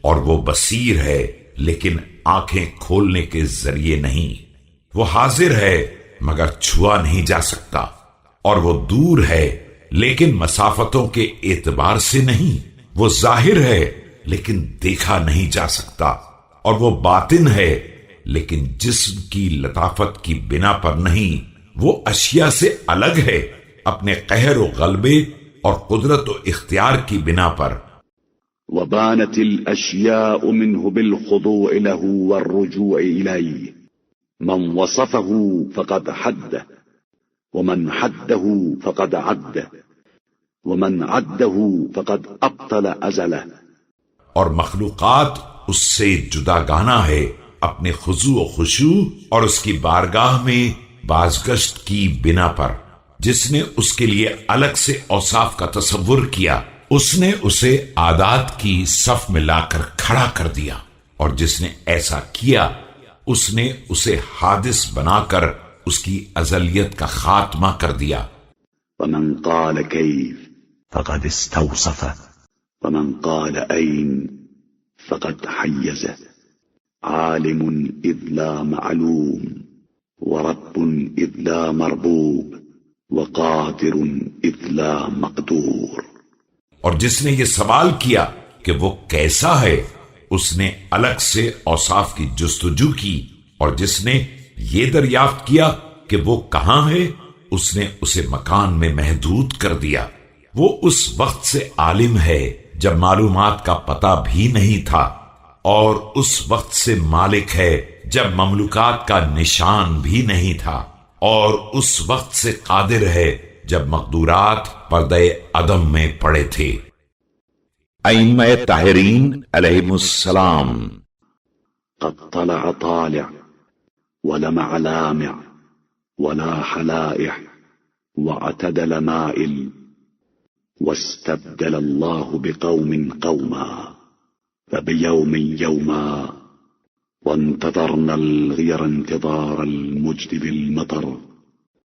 اور وہ بصیر ہے لیکن آنکھیں کھولنے کے ذریعے نہیں، وہ حاضر ہے مگر چھوا نہیں جا سکتا، اور وہ دور ہے لیکن مسافتوں کے اعتبار سے نہیں، وہ ظاہر ہے لیکن دیکھا نہیں جا سکتا، اور وہ باطن ہے لیکن جسم کی لطافت کی بنا پر نہیں، وہ اشیاء سے الگ ہے اپنے قہر و غلبے اور قدرت و اختیار کی بنا پر۔ وبانت الأشياء منه بالخضوع له والرجوع إليه، من وصفه فقد حده، ومن حده فقد عده، ومن عده فقد أبطل أزله۔ اور مخلوقات اس سے جدا گانا ہے اپنے خضوع و خشوع اور اس کی بارگاہ میں بازگشت کی بنا پر۔ جس نے اس کے لیے الگ سے اوصاف کا تصور کیا، اس نے اسے عادات کی صف میں لا کر کھڑا کر دیا، اور جس نے ایسا کیا اس نے اسے حادث بنا کر اس کی ازلیت کا خاتمہ کر دیا۔ ومن قال كيف فقد استوصف، ومن قال أين فقد حيز، عالم إذ لا معلوم، ورب إذ لا مربوب، وقادر إذ لا مقدور۔ اور جس نے یہ سوال کیا کہ وہ کیسا ہے، اس نے الگ سے اوصاف کی جستجو کی، اور جس نے یہ دریافت کیا کہ وہ کہاں ہے، اس نے اسے مکان میں محدود کر دیا۔ وہ اس وقت سے عالم ہے جب معلومات کا پتہ بھی نہیں تھا، اور اس وقت سے مالک ہے جب مملوکات کا نشان بھی نہیں تھا، اور اس وقت سے قادر ہے جب مقدورات پردے عدم میں پڑے تھے۔ ائمہ طاہرین علیہم السلام۔ قد طلع طالع ولمع لامع ولاح لائح واعتدل مائل، واستبدل الله بقوم قوما، فبيوم يوما، وانتظرنا الغير انتظار المجد بالمطر،